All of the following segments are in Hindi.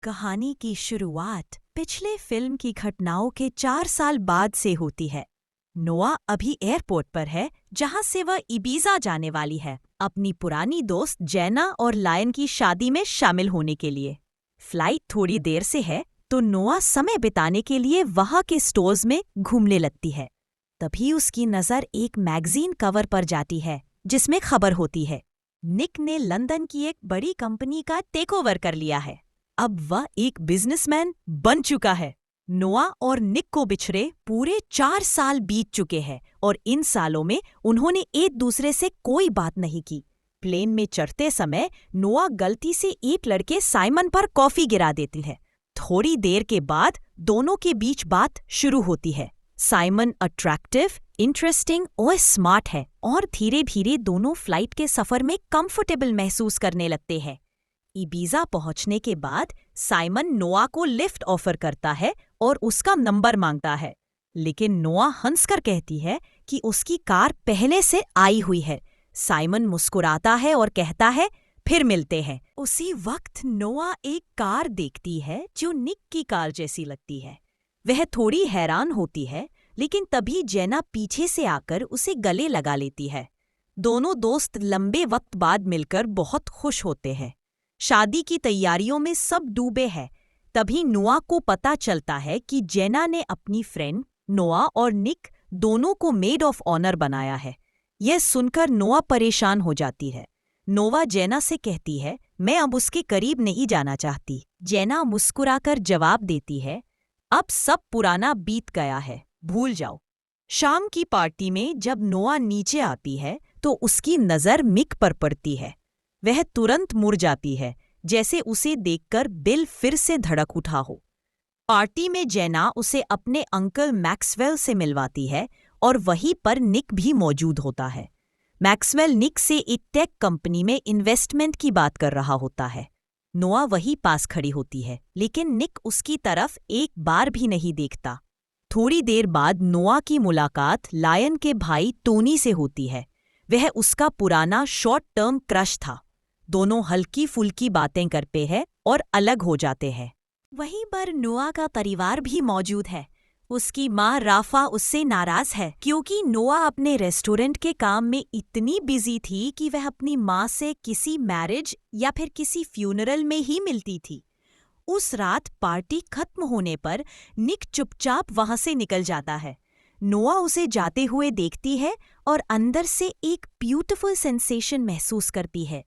कहानी की शुरुआत पिछले फिल्म की घटनाओं के 4 साल बाद से होती है। नोआ अभी एयरपोर्ट पर है जहां से वह इबीजा जाने वाली है अपनी पुरानी दोस्त जेना और लायन की शादी में शामिल होने के लिए। फ्लाइट थोड़ी देर से है तो नोआ समय बिताने के लिए वहां के स्टोर्स में घूमने लगती है। तभी उसकी नज़र एक मैगजीन कवर पर जाती है जिसमें खबर होती है, निक ने लंदन की एक बड़ी कंपनी का टेकओवर कर लिया है। अब वह एक बिजनेसमैन बन चुका है। नोआ और निक को बिछड़े पूरे 4 साल बीत चुके हैं और इन सालों में उन्होंने एक दूसरे से कोई बात नहीं की। प्लेन में चढ़ते समय नोआ गलती से एक लड़के साइमन पर कॉफी गिरा देती है। थोड़ी देर के बाद दोनों के बीच बात शुरू होती है। साइमन अट्रैक्टिव, इंटरेस्टिंग और स्मार्ट है और धीरे धीरे दोनों फ्लाइट के सफर में कंफर्टेबल महसूस करने लगते हैं। इबीजा पहुंचने के बाद साइमन नोआ को लिफ्ट ऑफर करता है और उसका नंबर मांगता है, लेकिन नोआ हंसकर कहती है कि उसकी कार पहले से आई हुई है। साइमन मुस्कुराता है और कहता है, फिर मिलते हैं। उसी वक्त नोआ एक कार देखती है जो निक की कार जैसी लगती है। वह थोड़ी हैरान होती है, लेकिन तभी जेना पीछे से आकर उसे गले लगा लेती है। दोनों दोस्त लंबे वक्त बाद मिलकर बहुत खुश होते हैं। शादी की तैयारियों में सब डूबे हैं। तभी नोआ को पता चलता है कि जेना ने अपनी फ्रेंड नोआ और निक दोनों को मेड ऑफ ऑनर बनाया है। यह सुनकर नोआ परेशान हो जाती है। नोआ जेना से कहती है, मैं अब उसके करीब नहीं जाना चाहती। जेना मुस्कुराकर जवाब देती है, अब सब पुराना बीत गया है, भूल जाओ। शाम की पार्टी में जब नोआ नीचे आती है तो उसकी नज़र मिक पर पड़ती है। वह तुरंत मुड़ जाती है, जैसे उसे देखकर दिल फिर से धड़क उठा हो। पार्टी में जेना उसे अपने अंकल मैक्सवेल से मिलवाती है और वहीं पर निक भी मौजूद होता है। मैक्सवेल निक से एक टेक कंपनी में इन्वेस्टमेंट की बात कर रहा होता है। नोआ वहीं पास खड़ी होती है, लेकिन निक उसकी तरफ एक बार भी नहीं देखता। थोड़ी देर बाद नोआ की मुलाकात लायन के भाई टोनी से होती है। वह उसका पुराना शॉर्ट टर्म क्रश था। दोनों हल्की फुल्की बातें करते हैं और अलग हो जाते हैं। वहीं पर नोआ का परिवार भी मौजूद है। उसकी माँ राफा उससे नाराज है क्योंकि नोआ अपने रेस्टोरेंट के काम में इतनी बिजी थी कि वह अपनी माँ से किसी मैरिज या फिर किसी फ्यूनरल में ही मिलती थी। उस रात पार्टी खत्म होने पर निक चुपचाप वहां से निकल जाता है। नोआ उसे जाते हुए देखती है और अंदर से एक ब्यूटीफुल सेंसेशन महसूस करती है।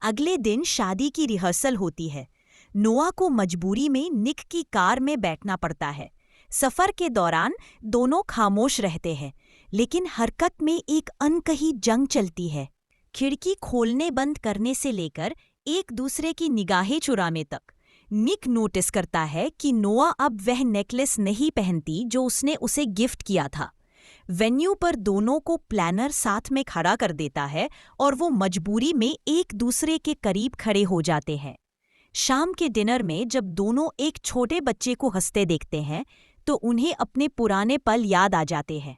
अगले दिन शादी की रिहर्सल होती है। नोआ को मजबूरी में निक की कार में बैठना पड़ता है। सफर के दौरान दोनों खामोश रहते हैं, लेकिन हरकत में एक अनकही जंग चलती है। खिड़की खोलने बंद करने से लेकर एक दूसरे की निगाहें चुराने तक। निक नोटिस करता है कि नोआ अब वह नेकलेस नहीं पहनती जो उसने उसे गिफ्ट किया था। वेन्यू पर दोनों को प्लानर साथ में खड़ा कर देता है और वो मजबूरी में एक दूसरे के करीब खड़े हो जाते हैं। शाम के डिनर में जब दोनों एक छोटे बच्चे को हंसते देखते हैं तो उन्हें अपने पुराने पल याद आ जाते हैं।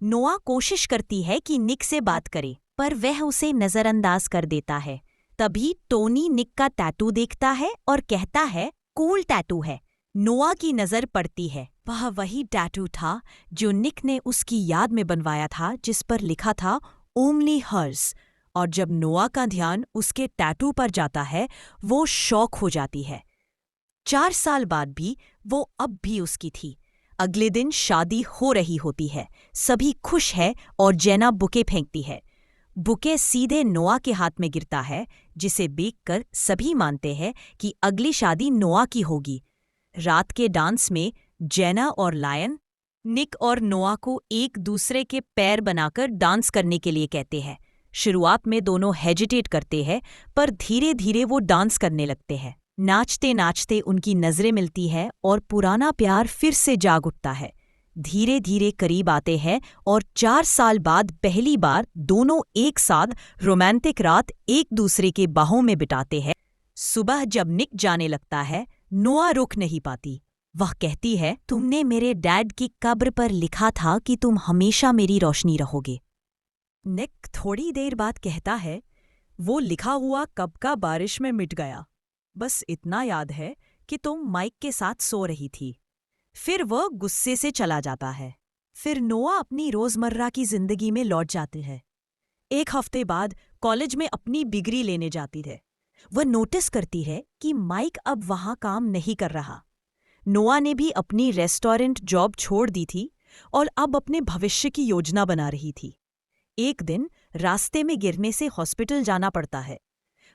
नोआ कोशिश करती है कि निक से बात करे, पर वह उसे नज़रअंदाज कर देता है। तभी टोनी निक का टैटू देखता है और कहता है, कूल टैटू है। नोआ की नज़र पड़ती है। वह वही टैटू था जो निक ने उसकी याद में बनवाया था, जिस पर लिखा था ओनली हर्स। और जब नोआ का ध्यान उसके टैटू पर जाता है, वो शॉक हो जाती है। 4 साल बाद भी वो अब भी उसकी थी। अगले दिन शादी हो रही होती है। सभी खुश है और जेना बुके फेंकती है। बुके सीधे नोआ के हाथ में गिरता है, जिसे देखकर सभी मानते हैं कि अगली शादी नोआ की होगी। रात के डांस में जेना और लायन निक और नोआ को एक दूसरे के पैर बनाकर डांस करने के लिए कहते हैं। शुरुआत में दोनों हेजिटेट करते हैं, पर धीरे धीरे वो डांस करने लगते हैं। नाचते नाचते उनकी नजरें मिलती है और पुराना प्यार फिर से जाग उठता है। धीरे धीरे करीब आते हैं और 4 साल बाद पहली बार दोनों एक साथ रोमांटिक रात एक दूसरे के बाहों में बिताते हैं। सुबह जब निक जाने लगता है, नोआ रुक नहीं पाती। वह कहती है, तुमने मेरे डैड की कब्र पर लिखा था कि तुम हमेशा मेरी रोशनी रहोगे। निक थोड़ी देर बाद कहता है, वो लिखा हुआ कब का बारिश में मिट गया। बस इतना याद है कि तुम माइक के साथ सो रही थी। फिर वह गुस्से से चला जाता है। फिर नोआ अपनी रोजमर्रा की जिंदगी में लौट जाती है। एक हफ्ते बाद कॉलेज में अपनी डिग्री लेने जाती है। वह नोटिस करती है कि माइक अब वहां काम नहीं कर रहा। नोआ ने भी अपनी रेस्टोरेंट जॉब छोड़ दी थी और अब अपने भविष्य की योजना बना रही थी। एक दिन रास्ते में गिरने से हॉस्पिटल जाना पड़ता है।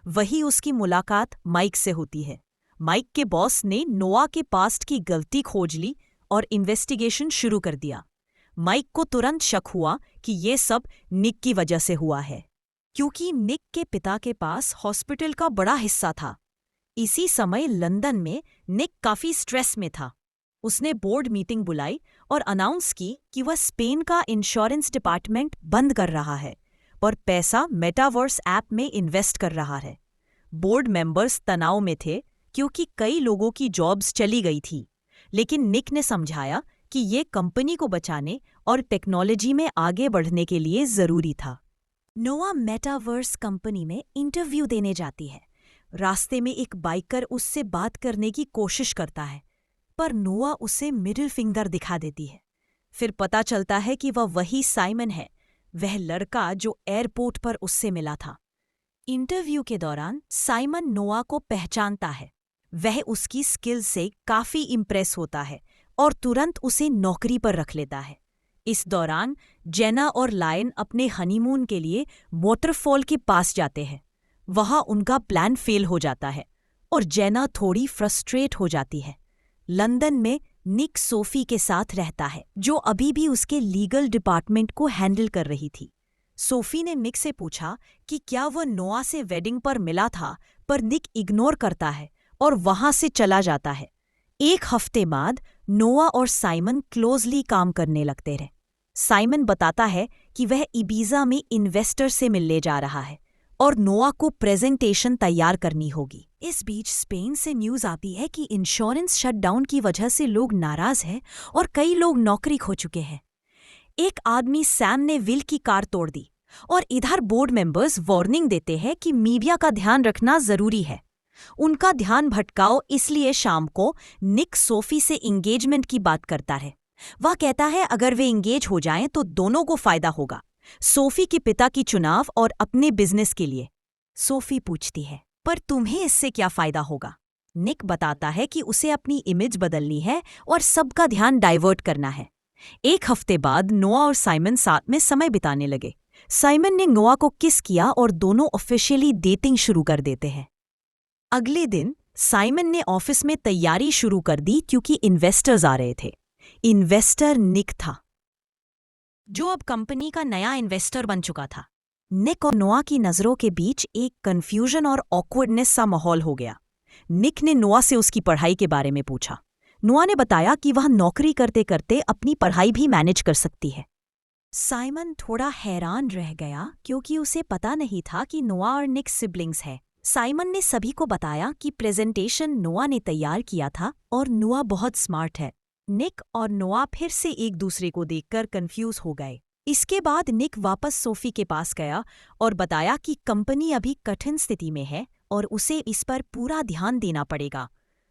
वही उसकी मुलाकात माइक से होती है। माइक के बॉस ने नोआ के पास्ट की गलती खोज ली और इन्वेस्टिगेशन शुरू कर दिया। माइक को तुरंत शक हुआ कि ये सब निक की वजह से हुआ है, क्योंकि निक के पिता के पास हॉस्पिटल का बड़ा हिस्सा था। इसी समय लंदन में निक काफी स्ट्रेस में था। उसने बोर्ड मीटिंग बुलाई और अनाउंस की कि वह स्पेन का इंश्योरेंस डिपार्टमेंट बंद कर रहा है और पैसा मेटावर्स ऐप में इन्वेस्ट कर रहा है। बोर्ड मेंबर्स तनाव में थे क्योंकि कई लोगों की जॉब्स चली गई थी, लेकिन निक ने समझाया कि ये कंपनी को बचाने और टेक्नोलॉजी में आगे बढ़ने के लिए जरूरी था। नोआ मेटावर्स कंपनी में इंटरव्यू देने जाती है। रास्ते में एक बाइकर उससे बात करने की कोशिश करता है, पर नोआ उसे मिडिल फिंगर दिखा देती है। फिर पता चलता है कि वह वही साइमन है, वह लड़का जो एयरपोर्ट पर उससे मिला था। इंटरव्यू के दौरान साइमन नोआ को पहचानता है। वह उसकी स्किल से काफी इम्प्रेस होता है और तुरंत उसे नौकरी पर रख लेता है। इस दौरान जेना और लायन अपने हनीमून के लिए वाटरफॉल के पास जाते हैं। वहां उनका प्लान फेल हो जाता है और जेना थोड़ी फ्रस्ट्रेट हो जाती है। लंदन में निक सोफी के साथ रहता है, जो अभी भी उसके लीगल डिपार्टमेंट को हैंडल कर रही थी। सोफी ने निक से पूछा कि क्या वह नोआ से वेडिंग पर मिला था, पर निक इग्नोर करता है और वहां से चला जाता है। एक हफ्ते बाद नोआ और साइमन क्लोजली काम करने लगते रहे। साइमन बताता है कि वह इबीजा में इन्वेस्टर से मिलने जा रहा है और नोआ को प्रेजेंटेशन तैयार करनी होगी। इस बीच स्पेन से न्यूज आती है कि इंश्योरेंस शटडाउन की वजह से लोग नाराज हैं और कई लोग नौकरी खो चुके हैं। एक आदमी सैम ने विल की कार तोड़ दी और इधर बोर्ड मेंबर्स वार्निंग देते हैं कि मीडिया का ध्यान रखना जरूरी है। उनका ध्यान भटकाओ, इसलिए शाम को निक सोफी से एंगेजमेंट की बात करता है। वह कहता है अगर वे एंगेज हो जाएं तो दोनों को फायदा होगा, सोफी के पिता की चुनाव और अपने बिजनेस के लिए। सोफी पूछती है, पर तुम्हें इससे क्या फायदा होगा? निक बताता है कि उसे अपनी इमेज बदलनी है और सबका ध्यान डाइवर्ट करना है। एक हफ्ते बाद नोआ और साइमन साथ में समय बिताने लगे। साइमन ने नोआ को किस किया और दोनों ऑफिशियली डेटिंग शुरू कर देते हैं। अगले दिन साइमन ने ऑफिस में तैयारी शुरू कर दी क्योंकि इन्वेस्टर्स आ रहे थे। इन्वेस्टर निक था, जो अब कंपनी का नया इन्वेस्टर बन चुका था। निक और नोआ की नजरों के बीच एक कंफ्यूजन और ऑकवर्डनेस सा माहौल हो गया। निक ने नोआ से उसकी पढ़ाई के बारे में पूछा। नोआ ने बताया कि वह नौकरी करते करते अपनी पढ़ाई भी मैनेज कर सकती है। साइमन थोड़ा हैरान रह गया क्योंकि उसे पता नहीं था कि नोआ और निक सिबलिंग्स हैं। साइमन ने सभी को बताया कि प्रेजेंटेशन नोआ ने तैयार किया था और नोआ बहुत स्मार्ट है। निक और नोआ फिर से एक दूसरे को देखकर कंफ्यूज हो गए। इसके बाद निक वापस सोफी के पास गया और बताया कि कंपनी अभी कठिन स्थिति में है और उसे इस पर पूरा ध्यान देना पड़ेगा।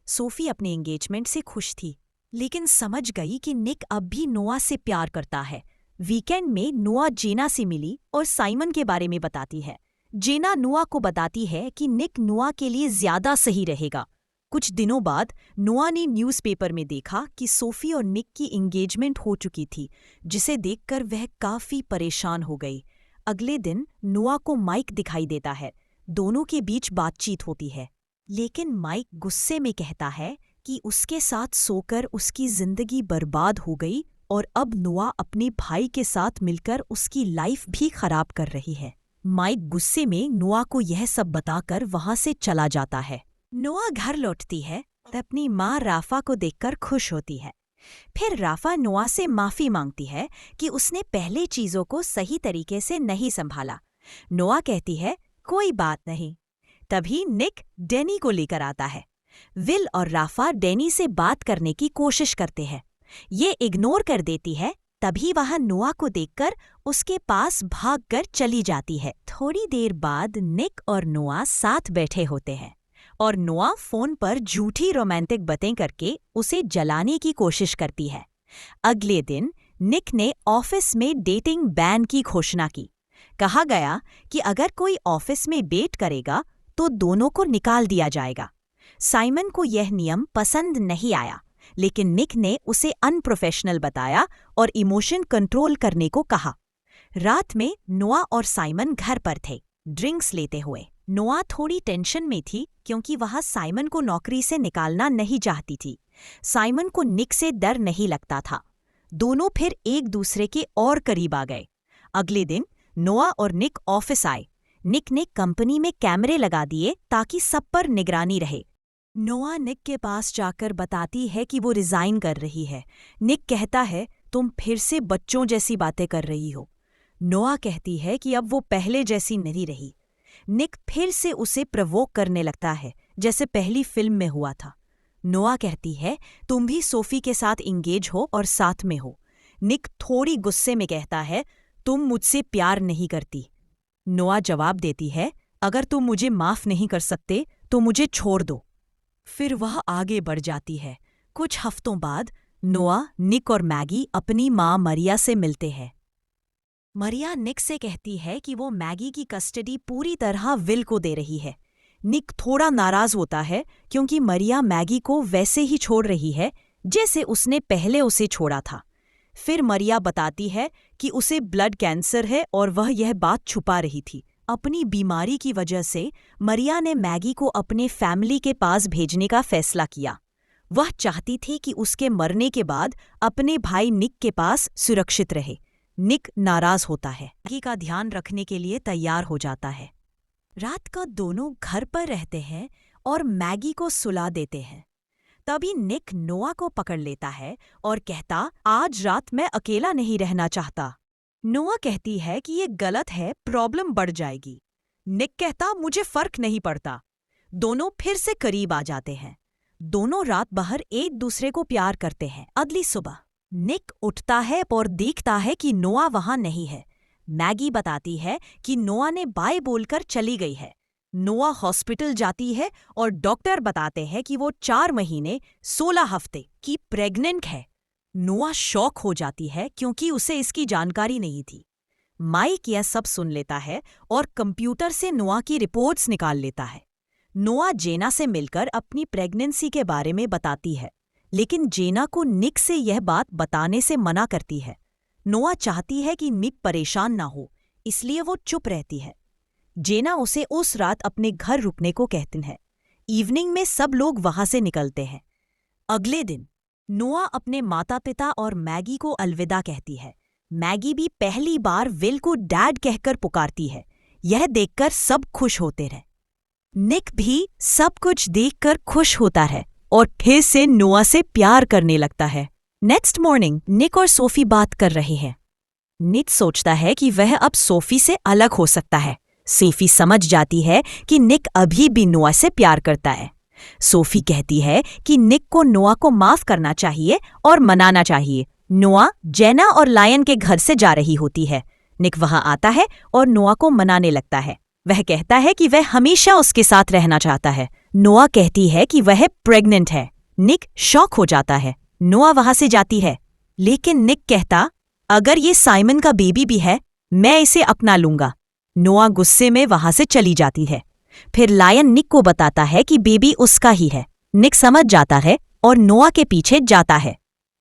सोफी अपने एंगेजमेंट से खुश थी, लेकिन समझ गई कि निक अब भी नोआ से प्यार करता है। वीकेंड में नोआ जेना से मिली और साइमन के बारे में बताती है। जेना नोआ को बताती है कि निक नोआ के लिए ज्यादा सही रहेगा। कुछ दिनों बाद नोआ ने न्यूज़पेपर में देखा कि सोफी और निक की एंगेजमेंट हो चुकी थी, जिसे देखकर वह काफी परेशान हो गई। अगले दिन नोआ को माइक दिखाई देता है। दोनों के बीच बातचीत होती है, लेकिन माइक गुस्से में कहता है कि उसके साथ सोकर उसकी जिंदगी बर्बाद हो गई और अब नोआ अपने भाई के साथ मिलकर उसकी लाइफ भी खराब कर रही है। माइक गुस्से में नोआ को यह सब बताकर वहां से चला जाता है। नोआ घर लौटती है तो अपनी माँ राफा को देखकर खुश होती है। फिर राफा नोआ से माफी मांगती है कि उसने पहले चीजों को सही तरीके से नहीं संभाला। नोआ कहती है कोई बात नहीं। तभी निक डेनी को लेकर आता है। विल और राफा डेनी से बात करने की कोशिश करते हैं। ये इग्नोर कर देती है। तभी वह नोआ को देखकर उसके पास भागकर चली जाती है। थोड़ी देर बाद निक और नोआ साथ बैठे होते हैं और नोआ फोन पर झूठी रोमांटिक बातें करके उसे जलाने की कोशिश करती है। अगले दिन निक ने ऑफिस में डेटिंग बैन की घोषणा की। कहा गया कि अगर कोई ऑफिस में डेट करेगा तो दोनों को निकाल दिया जाएगा। साइमन को यह नियम पसंद नहीं आया, लेकिन निक ने उसे अनप्रोफेशनल बताया और इमोशन कंट्रोल करने को कहा। रात में नोआ और साइमन घर पर थे, ड्रिंक्स लेते हुए। नोआ थोड़ी टेंशन में थी क्योंकि वह साइमन को नौकरी से निकालना नहीं चाहती थी। साइमन को निक से डर नहीं लगता था। दोनों फिर एक दूसरे के और करीब आ गए। अगले दिन नोआ और निक ऑफिस आए। निक ने कंपनी में कैमरे लगा दिए ताकि सब पर निगरानी रहे। नोआ निक के पास जाकर बताती है कि वो रिजाइन कर रही है। निक कहता है, तुम फिर से बच्चों जैसी बातें कर रही हो। नोआ कहती है कि अब वो पहले जैसी नहीं रही। निक फिर से उसे प्रवोक करने लगता है, जैसे पहली फिल्म में हुआ था। नोआ कहती है, तुम भी सोफी के साथ इंगेज हो और साथ में हो। निक थोड़ी गुस्से में कहता है, तुम मुझसे प्यार नहीं करती। नोआ जवाब देती है, अगर तुम मुझे माफ नहीं कर सकते तो मुझे छोड़ दो। फिर वह आगे बढ़ जाती है। कुछ हफ्तों बाद नोआ, निक और मैगी अपनी माँ मरिया से मिलते हैं। मरिया निक से कहती है कि वो मैगी की कस्टडी पूरी तरह विल को दे रही है। निक थोड़ा नाराज होता है क्योंकि मरिया मैगी को वैसे ही छोड़ रही है जैसे उसने पहले उसे छोड़ा था। फिर मरिया बताती है कि उसे ब्लड कैंसर है और वह यह बात छुपा रही थी। अपनी बीमारी की वजह से मरिया ने मैगी को अपने फैमिली के पास भेजने का फैसला किया। वह चाहती थी कि उसके मरने के बाद अपने भाई निक के पास सुरक्षित रहे। निक नाराज होता है, मैगी का ध्यान रखने के लिए तैयार हो जाता है। रात का दोनों घर पर रहते हैं और मैगी को सुला देते हैं। तभी निक नोआ को पकड़ लेता है और कहता, आज रात मैं अकेला नहीं रहना चाहता। नोआ कहती है कि ये गलत है, प्रॉब्लम बढ़ जाएगी। निक कहता, मुझे फर्क नहीं पड़ता। दोनों फिर से करीब आ जाते हैं। दोनों रात भर एक दूसरे को प्यार करते हैं। अगली सुबह निक उठता है और देखता है कि नोआ वहां नहीं है। मैगी बताती है कि नोआ ने बाय बोलकर चली गई है। नोआ हॉस्पिटल जाती है और डॉक्टर बताते हैं कि वो 4 महीने 16 हफ्ते की प्रेग्नेंट है। नोआ शॉक हो जाती है क्योंकि उसे इसकी जानकारी नहीं थी। माइक यह सब सुन लेता है और कंप्यूटर से नोआ की रिपोर्ट्स निकाल लेता है। नोआ जेना से मिलकर अपनी प्रेगनेंसी के बारे में बताती है, लेकिन जेना को निक से यह बात बताने से मना करती है। नोआ चाहती है कि निक परेशान ना हो, इसलिए वो चुप रहती है। जेना उसे उस रात अपने घर रुकने को कहती है। इवनिंग में सब लोग वहां से निकलते हैं। अगले दिन नोआ अपने माता पिता और मैगी को अलविदा कहती है। मैगी भी पहली बार विल को डैड कहकर पुकारती है। यह देखकर सब खुश होते रहे। निक भी सब कुछ देखकर खुश होता है और फिर से नोआ से प्यार करने लगता है। नेक्स्ट मॉर्निंग निक और सोफी बात कर रहे हैं। निक सोचता है कि वह अब सोफी से अलग हो सकता है। सोफी समझ जाती है कि निक अभी भी नोआ से प्यार करता है। सोफी कहती है कि निक को नोआ को माफ करना चाहिए और मनाना चाहिए। नोआ जेना और लायन के घर से जा रही होती है। निक वहां आता है और नोआ को मनाने लगता है। वह कहता है कि वह हमेशा उसके साथ रहना चाहता है। नोआ कहती है कि वह प्रेग्नेंट है। निक शॉक हो जाता है। नोआ वहां से जाती है, लेकिन निक कहता, अगर ये साइमन का बेबी भी है, मैं इसे अपना लूंगा। नोआ गुस्से में वहां से चली जाती है। फिर लायन निक को बताता है कि बेबी उसका ही है। निक समझ जाता है और नोआ के पीछे जाता है।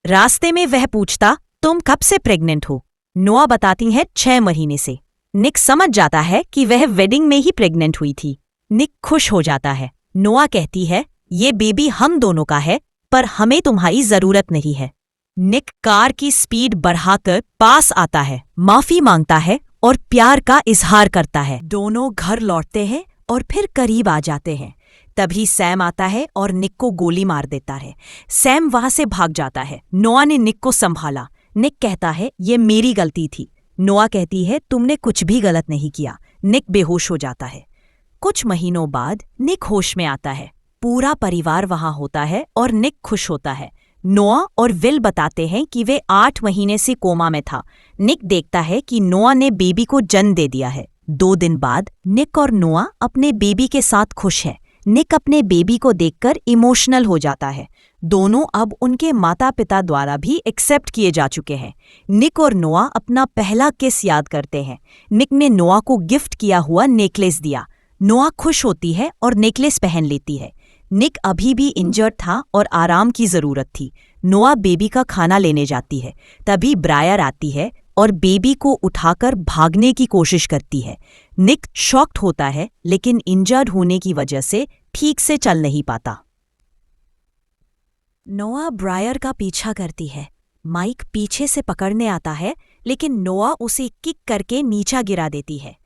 रास्ते में वह पूछता, तुम कब से प्रेग्नेंट हो? नोआ बताती है 6 महीने से। निक समझ जाता है कि वह वेडिंग में ही प्रेग्नेंट हुई थी। निक खुश हो जाता है। नोआ कहती है, ये बेबी हम दोनों का है, पर हमें तुम्हारी जरूरत नहीं है। निक कार की स्पीड बढ़ाकर पास आता है, माफी मांगता है और प्यार का इजहार करता है। दोनों घर लौटते हैं और फिर करीब आ जाते हैं। तभी सैम आता है और निक को गोली मार देता है। सैम वहां से भाग जाता है। नोआ ने निक को संभाला। निक कहता है, ये मेरी गलती थी। नोआ कहती है, तुमने कुछ भी गलत नहीं किया। निक बेहोश हो जाता है। कुछ महीनों बाद निक होश में आता है। पूरा परिवार वहां होता है और निक खुश होता है। नोआ और विल बताते हैं कि वे 8 महीने से कोमा में था। निक देखता है कि नोआ ने बेबी को जन्म दे दिया है। 2 दिन बाद निक और नोआ अपने बेबी के साथ खुश हैं। निक अपने बेबी को देखकर इमोशनल हो जाता है। दोनों अब उनके माता पिता द्वारा भी एक्सेप्ट किए जा चुके हैं। निक और नोआ अपना पहला किस याद करते हैं। निक ने नोआ को गिफ्ट किया हुआ नेकलेस दिया। नोआ खुश होती है और नेकलेस पहन लेती है। निक अभी भी इंजर्ड था और आराम की जरूरत थी। नोआ बेबी का खाना लेने जाती है। तभी ब्रायर आती है और बेबी को उठाकर भागने की कोशिश करती है। निक शॉक्ड होता है, लेकिन इंजर्ड होने की वजह से ठीक से चल नहीं पाता। नोआ ब्रायर का पीछा करती है। माइक पीछे से पकड़ने आता है, लेकिन नोआ उसे किक करके नीचा गिरा देती है।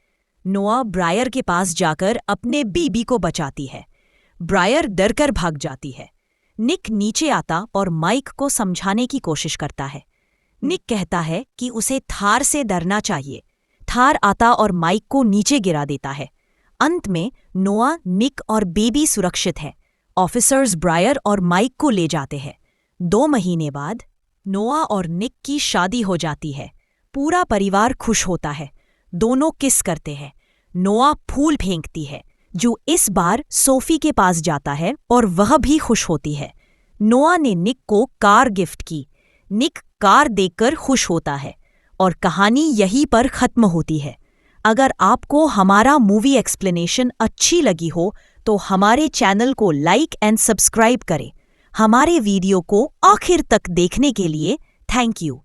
नोआ ब्रायर के पास जाकर अपने बेबी को बचाती है। ब्रायर डरकर भाग जाती है। निक नीचे आता और माइक को समझाने की कोशिश करता है। निक कहता है कि उसे थार से डरना चाहिए। थार आता और माइक को नीचे गिरा देता है। अंत में नोआ, निक और बेबी सुरक्षित है। ऑफिसर्स ब्रायर और माइक को ले जाते हैं। 2 महीने बाद नोआ और निक की शादी हो जाती है। पूरा परिवार खुश होता है। दोनों किस करते हैं। नोआ फूल फेंकती है, जो इस बार सोफी के पास जाता है और वह भी खुश होती है। नोआ ने निक को कार गिफ्ट की। निक कार देखकर खुश होता है और कहानी यहीं पर खत्म होती है। अगर आपको हमारा मूवी एक्सप्लेनेशन अच्छी लगी हो तो हमारे चैनल को लाइक एंड सब्सक्राइब करें। हमारे वीडियो को आखिर तक देखने के लिए थैंक यू।